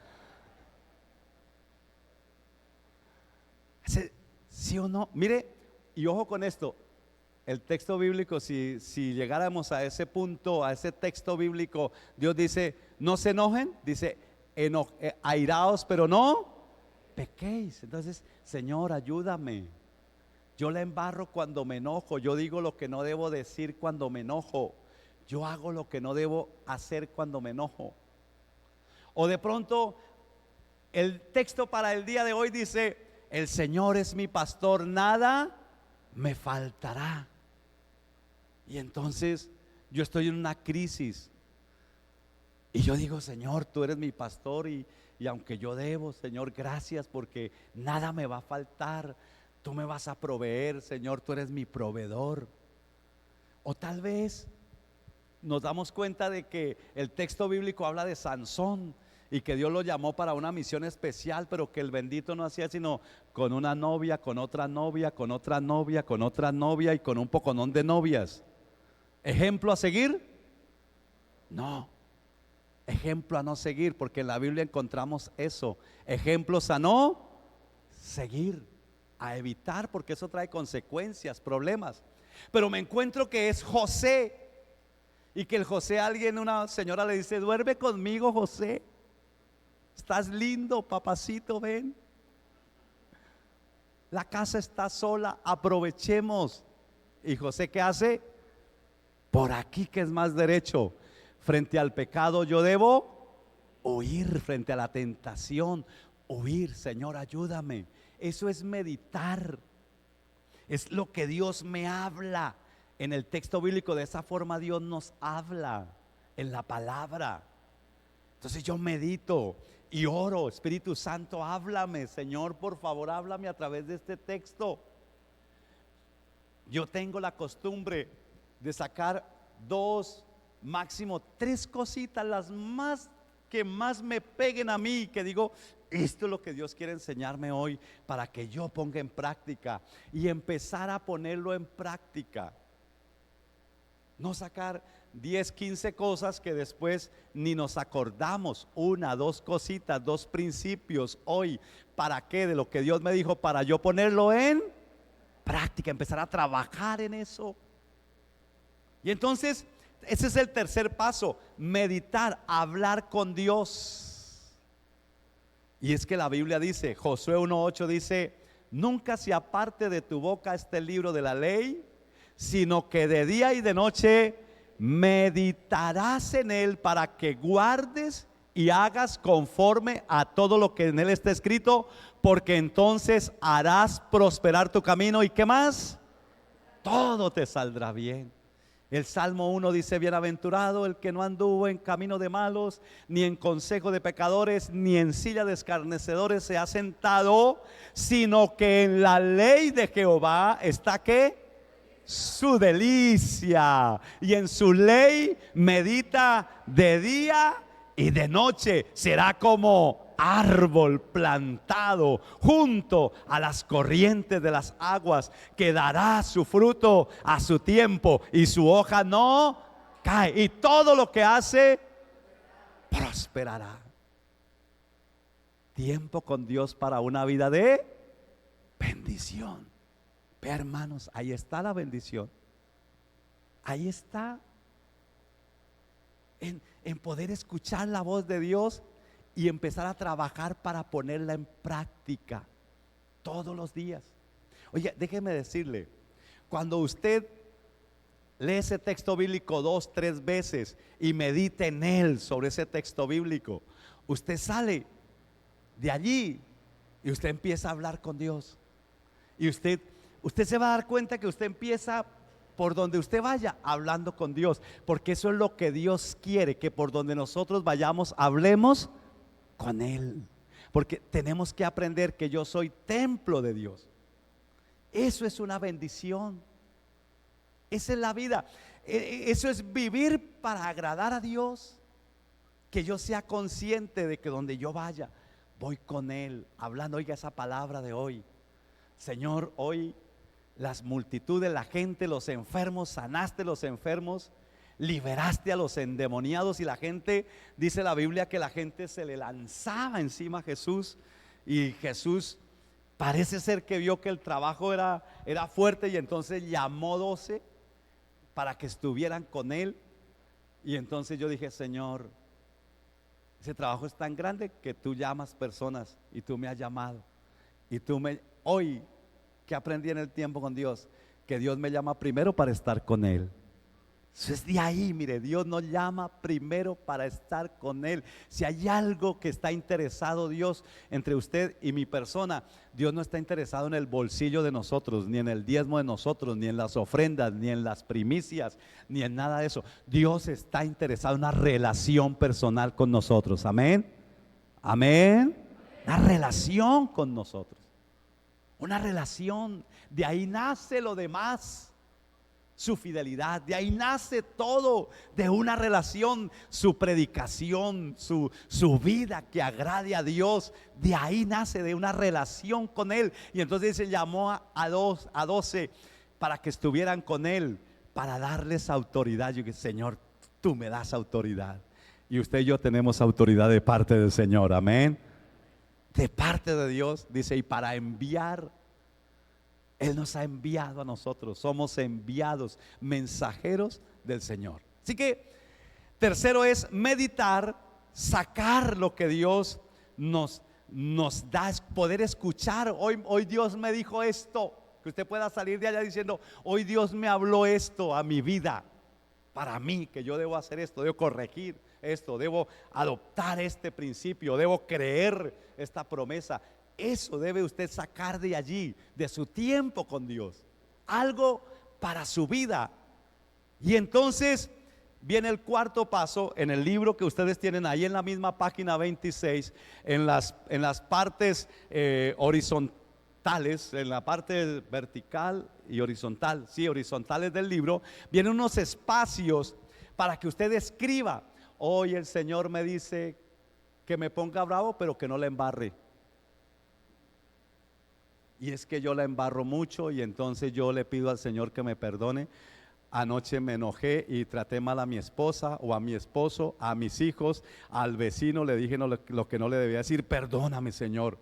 ¿Sí o no? Mire, y ojo con esto. El texto bíblico, si llegáramos a ese punto, a ese texto bíblico, Dios dice: no se enojen, dice airaos, pero no pequéis. Entonces, Señor, ayúdame. Yo la embarro cuando me enojo. Yo digo lo que no debo decir cuando me enojo. Yo hago lo que no debo hacer cuando me enojo. O de pronto el texto para el día de hoy dice: el Señor es mi pastor, nada me faltará. Y entonces yo estoy en una crisis y yo digo: Señor, tú eres mi pastor y aunque yo debo, Señor, gracias, porque nada me va a faltar. Tú me vas a proveer, Señor, tú eres mi proveedor. O tal vez nos damos cuenta de que el texto bíblico habla de Sansón y que Dios lo llamó para una misión especial, pero que el bendito no hacía sino con una novia, con otra novia, con otra novia, con otra novia y con un poconón de novias. ¿Ejemplo a seguir? No. Ejemplo a no seguir, porque en la Biblia encontramos eso. Ejemplos a no seguir, a evitar, porque eso trae consecuencias, problemas. Pero me encuentro que es José, y que el José, una señora le dice: duerme conmigo, José, estás lindo, papacito, ven, la casa está sola, aprovechemos. Y José, ¿qué hace? Por aquí que es más derecho, frente al pecado yo debo huir, frente a la tentación huir. Señor, ayúdame. Eso es meditar, es lo que Dios me habla en el texto bíblico. De esa forma Dios nos habla en la palabra. Entonces yo medito y oro: Espíritu Santo, háblame, Señor, por favor, háblame a través de este texto. Yo tengo la costumbre de sacar 2, máximo 3 cositas, las más que más me peguen a mí, que digo: esto es lo que Dios quiere enseñarme hoy, para que yo ponga en práctica, y empezar a ponerlo en práctica. No sacar 10, 15 cosas que después ni nos acordamos. 1, 2 cositas, 2 principios hoy. ¿Para qué? De lo que Dios me dijo, para yo ponerlo en práctica, empezar a trabajar en eso. Y entonces ese es el tercer paso: meditar, hablar con Dios. Y es que la Biblia dice, Josué 1:8 dice: nunca se aparte de tu boca este libro de la ley, sino que de día y de noche meditarás en él, para que guardes y hagas conforme a todo lo que en él está escrito, porque entonces harás prosperar tu camino. ¿Y qué más? Todo te saldrá bien. El Salmo 1 dice: bienaventurado el que no anduvo en camino de malos, ni en consejo de pecadores, ni en silla de escarnecedores se ha sentado, sino que en la ley de Jehová está, ¿qué? Su delicia, y en su ley medita de día y de noche. Será como árbol plantado junto a las corrientes de las aguas, que dará su fruto a su tiempo, y su hoja no cae, y todo lo que hace prosperará. Tiempo con Dios para una vida de bendición. Ve, hermanos, ahí está la bendición. Ahí está, en poder escuchar la voz de Dios y empezar a trabajar para ponerla en práctica todos los días. Oye, déjeme decirle, cuando usted lee ese texto bíblico 2, 3 veces y medita en él, sobre ese texto bíblico, usted sale de allí y usted empieza a hablar con Dios. Y usted se va a dar cuenta que usted empieza, por donde usted vaya, hablando con Dios, porque eso es lo que Dios quiere, que por donde nosotros vayamos hablemos con Él, porque tenemos que aprender que yo soy templo de Dios. Eso es una bendición. Esa es la vida. Eso es vivir para agradar a Dios. Que yo sea consciente de que donde yo vaya, voy con Él, hablando. Oiga esa palabra de hoy: Señor, hoy las multitudes, la gente, los enfermos, sanaste los enfermos, liberaste a los endemoniados. Y la gente, dice la Biblia, que la gente se le lanzaba encima a Jesús, y Jesús parece ser que vio que el trabajo era fuerte, y entonces llamó 12 para que estuvieran con él. Y entonces yo dije: Señor, ese trabajo es tan grande que tú llamas personas, y tú me has llamado, y hoy que aprendí en el tiempo con Dios, que Dios me llama primero para estar con Él. Eso es de ahí, mire, Dios nos llama primero para estar con Él. Si hay algo que está interesado Dios entre usted y mi persona, Dios no está interesado en el bolsillo de nosotros, ni en el diezmo de nosotros, ni en las ofrendas, ni en las primicias, ni en nada de eso. Dios está interesado en una relación personal con nosotros. Amén. Amén. Una relación con nosotros. Una relación, de ahí nace lo demás. su fidelidad, de ahí nace todo, de una relación, su predicación, su vida que agrade a Dios, de ahí nace, de una relación con Él. Y entonces se llamó a 12 para que estuvieran con Él, para darles autoridad. Yo dije, Señor, tú me das autoridad. Y usted y yo tenemos autoridad de parte del Señor, amén. De parte de Dios, dice, y para enviar. Él nos ha enviado a nosotros, somos enviados, mensajeros del Señor. Así que, tercero es meditar, sacar lo que Dios nos da, es poder escuchar. Hoy Dios me dijo esto, que usted pueda salir de allá diciendo, hoy Dios me habló esto a mi vida, para mí, que yo debo hacer esto, debo corregir esto, debo adoptar este principio, debo creer esta promesa. Eso debe usted sacar de allí, de su tiempo con Dios, algo para su vida. Y entonces viene el cuarto paso en el libro que ustedes tienen ahí en la misma página 26, en las partes horizontales, en la parte vertical y horizontal, sí, horizontales del libro, vienen unos espacios para que usted escriba. Hoy el Señor me dice que me ponga bravo, pero que no la embarre. Y es que yo la embarro mucho, y entonces yo le pido al Señor que me perdone. Anoche me enojé y traté mal a mi esposa o a mi esposo, a mis hijos, al vecino le dije lo que no le debía decir. Perdóname, Señor,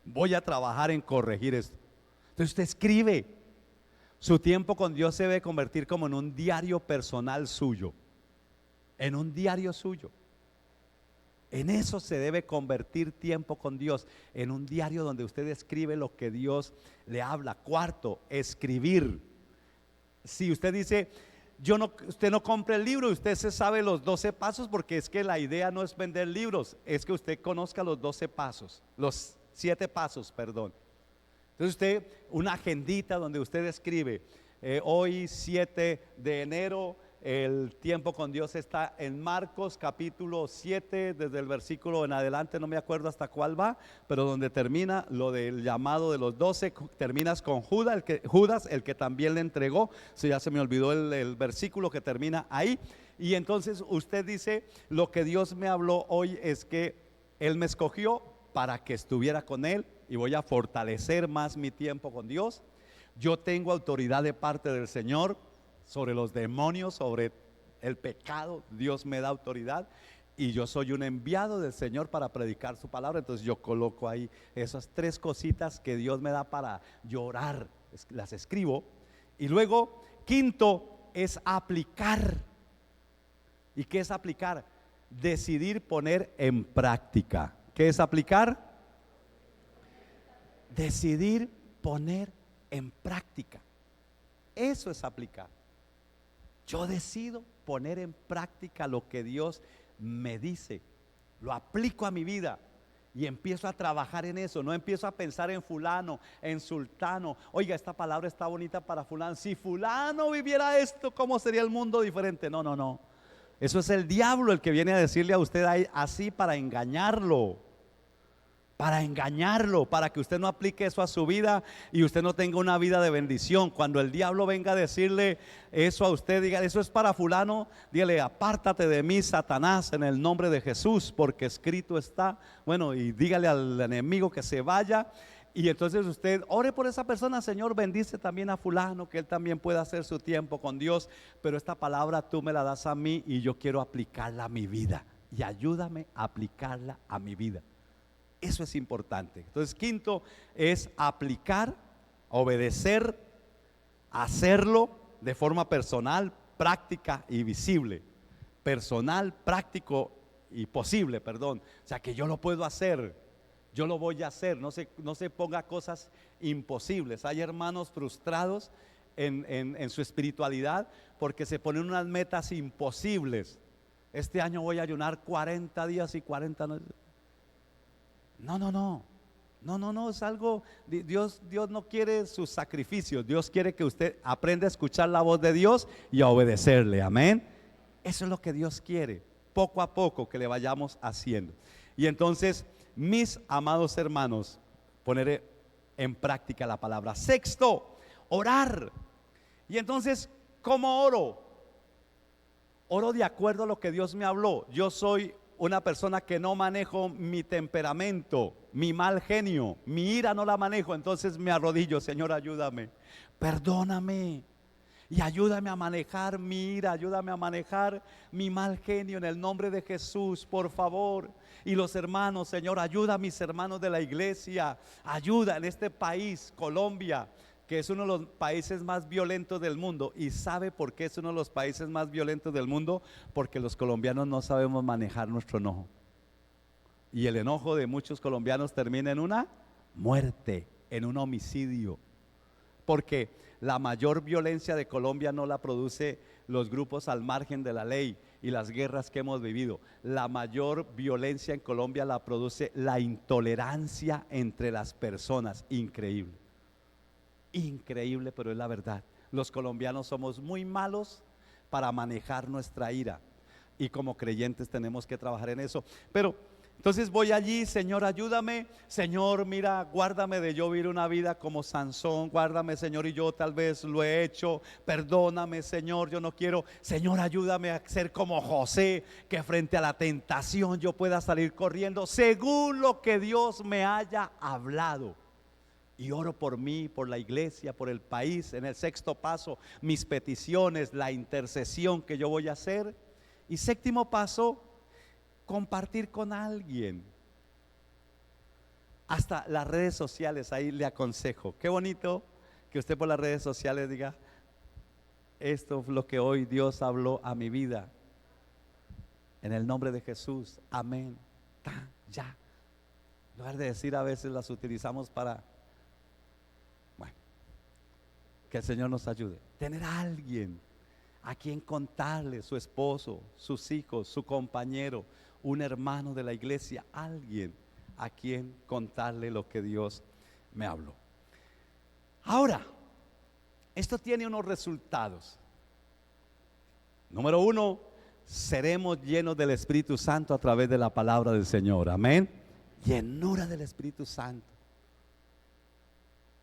voy a trabajar en corregir esto. Entonces usted escribe. Su tiempo con Dios se debe convertir como en un diario personal suyo, en un diario suyo. En eso se debe convertir tiempo con Dios, en un diario donde usted escribe lo que Dios le habla. Cuarto, escribir. Si usted dice, usted no compre el libro, usted se sabe los 12 pasos, porque es que la idea no es vender libros, es que usted conozca los 12 pasos, los 7 pasos, perdón. Entonces usted, una agendita donde usted escribe, hoy 7 de enero, el tiempo con Dios está en Marcos capítulo 7, desde el versículo en adelante, no me acuerdo hasta cuál va, pero donde termina lo del llamado de los 12, terminas con Judas, el que también le entregó. Ya se me olvidó el versículo que termina ahí. Y entonces usted dice, lo que Dios me habló hoy es que Él me escogió para que estuviera con Él, y voy a fortalecer más mi tiempo con Dios. Yo tengo autoridad de parte del Señor sobre los demonios, sobre el pecado. Dios me da autoridad, y yo soy un enviado del Señor para predicar su palabra. Entonces yo coloco ahí esas 3 cositas que Dios me da para llorar, las escribo. Y luego, quinto, es aplicar. ¿Y qué es aplicar? Decidir poner en práctica. ¿Qué es aplicar? Decidir poner en práctica. Eso es aplicar. Yo decido poner en práctica lo que Dios me dice, lo aplico a mi vida y empiezo a trabajar en eso. No empiezo a pensar en fulano, en sultano. Oiga, esta palabra está bonita para fulano. Si fulano viviera esto, ¿cómo sería el mundo diferente? No, no, no. Eso es el diablo el que viene a decirle a usted así para engañarlo. Para que usted no aplique eso a su vida y usted no tenga una vida de bendición. Cuando el diablo venga a decirle eso a usted, diga, eso es para fulano, dígale, apártate de mí, Satanás, en el nombre de Jesús, porque escrito está. Bueno, y dígale al enemigo que se vaya. Y entonces usted ore por esa persona. Señor, bendice también a fulano, que él también pueda hacer su tiempo con Dios, pero esta palabra tú me la das a mí y yo quiero aplicarla a mi vida, y ayúdame a aplicarla a mi vida. Eso es importante. Entonces, quinto es aplicar, obedecer, hacerlo de forma personal, práctica y visible. Personal, práctico y posible, perdón. O sea, que yo lo puedo hacer, yo lo voy a hacer. No se ponga cosas imposibles. Hay hermanos frustrados en su espiritualidad porque se ponen unas metas imposibles. Este año voy a ayunar 40 días y 40 noches. No, es algo, Dios no quiere sus sacrificios. Dios quiere que usted aprenda a escuchar la voz de Dios y a obedecerle, amén. Eso es lo que Dios quiere, poco a poco que le vayamos haciendo. Y entonces, mis amados hermanos, poner en práctica la palabra. Sexto, orar. Y entonces, ¿Cómo oro? Oro de acuerdo a lo que Dios me habló. Yo soy una persona que no manejo mi temperamento, mi mal genio, mi ira no la manejo. Entonces me arrodillo: Señor, ayúdame, perdóname y ayúdame a manejar mi ira, ayúdame a manejar mi mal genio en el nombre de Jesús, por favor. Y los hermanos, Señor, ayuda a mis hermanos de la iglesia, ayuda en este país, Colombia, que es uno de los países más violentos del mundo. ¿Y sabe por qué es uno de los países más violentos del mundo? Porque los colombianos no sabemos manejar nuestro enojo. Y el enojo de muchos colombianos termina en una muerte, en un homicidio. Porque la mayor violencia de Colombia no la produce los grupos al margen de la ley y las guerras que hemos vivido. La mayor violencia en Colombia la produce la intolerancia entre las personas. Increíble. Increíble, pero es la verdad. Los colombianos somos muy malos para manejar nuestra ira, y como creyentes tenemos que trabajar en eso. Pero entonces voy allí: Señor, ayúdame. Señor, mira, guárdame de yo vivir una vida como Sansón. Guárdame, Señor, y yo tal vez lo he hecho. Perdóname, Señor, yo no quiero. Señor, ayúdame a ser como José, que frente a la tentación yo pueda salir corriendo según lo que Dios me haya hablado. Y oro por mí, por la iglesia, por el país. En el sexto paso, mis peticiones, la intercesión que yo voy a hacer. Y séptimo paso, compartir con alguien. Hasta las redes sociales, ahí le aconsejo. Qué bonito que usted por las redes sociales diga: esto es lo que hoy Dios habló a mi vida. En el nombre de Jesús, amén. Ya. En lugar de decir, a veces las utilizamos para... Bueno, que el Señor nos ayude. Tener a alguien a quien contarle, su esposo, sus hijos, su compañero, un hermano de la iglesia, alguien a quien contarle lo que Dios me habló. Ahora, esto tiene unos resultados. Número uno, seremos llenos del Espíritu Santo a través de la palabra del Señor. Amén. Llenura del Espíritu Santo.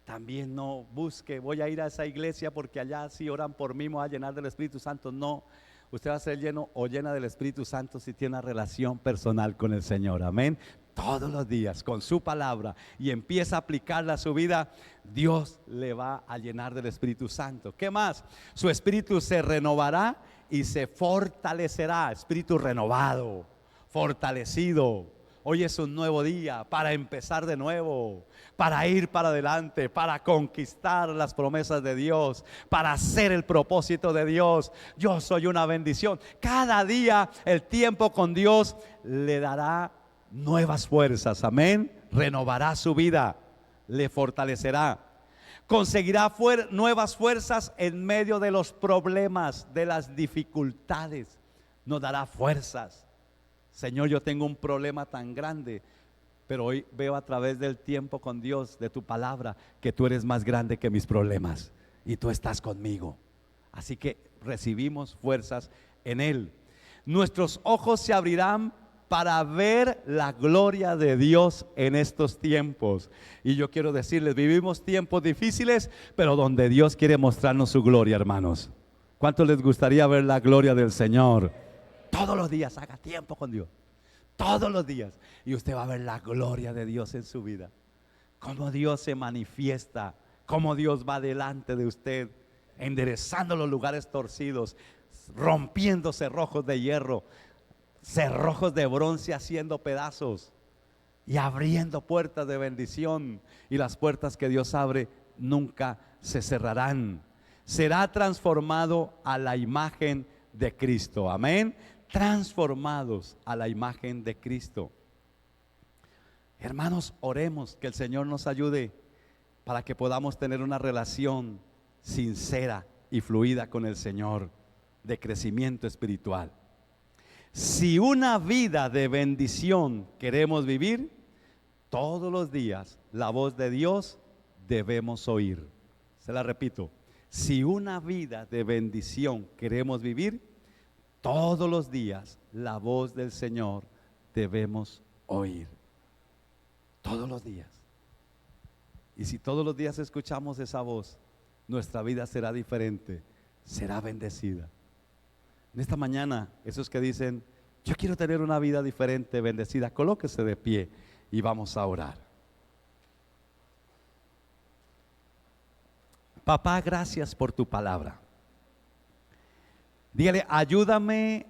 También no busque: voy a ir a esa iglesia porque allá si oran por mí me voy a llenar del Espíritu Santo. No, usted va a ser lleno o llena del Espíritu Santo si tiene una relación personal con el Señor. Amén. Todos los días con su palabra y empieza a aplicarla a su vida, Dios le va a llenar del Espíritu Santo. ¿Qué más? Su espíritu se renovará y se fortalecerá. Espíritu renovado, fortalecido. Hoy es un nuevo día para empezar de nuevo, para ir para adelante, para conquistar las promesas de Dios, para hacer el propósito de Dios. Yo soy una bendición. Cada día el tiempo con Dios le dará nuevas fuerzas. Amén. Renovará su vida, le fortalecerá. Conseguirá nuevas fuerzas en medio de los problemas, de las dificultades. Nos dará fuerzas. Señor, yo tengo un problema tan grande, pero hoy veo a través del tiempo con Dios, de tu palabra, que tú eres más grande que mis problemas y tú estás conmigo. Así que recibimos fuerzas en Él. Nuestros ojos se abrirán para ver la gloria de Dios en estos tiempos. Y yo quiero decirles, vivimos tiempos difíciles, pero donde Dios quiere mostrarnos su gloria, hermanos. ¿Cuánto les gustaría ver la gloria del Señor? Todos los días haga tiempo con Dios, todos los días, y usted va a ver la gloria de Dios en su vida. Cómo Dios se manifiesta, cómo Dios va delante de usted, enderezando los lugares torcidos, rompiendo cerrojos de hierro, cerrojos de bronce haciendo pedazos y abriendo puertas de bendición. Y las puertas que Dios abre nunca se cerrarán. Será transformado a la imagen de Cristo. Amén. Transformados a la imagen de Cristo. Hermanos, oremos que el Señor nos ayude para que podamos tener una relación sincera y fluida con el Señor, de crecimiento espiritual. Si una vida de bendición queremos vivir, todos los días la voz de Dios debemos oír. Se la repito: si una vida de bendición queremos vivir, todos los días la voz del Señor debemos oír. Todos los días. Y si todos los días escuchamos esa voz, nuestra vida será diferente. será bendecida. En esta mañana, esos que dicen, yo quiero tener una vida diferente, bendecida, colóquese de pie y vamos a orar. Papá, gracias por tu palabra. Dígale, ayúdame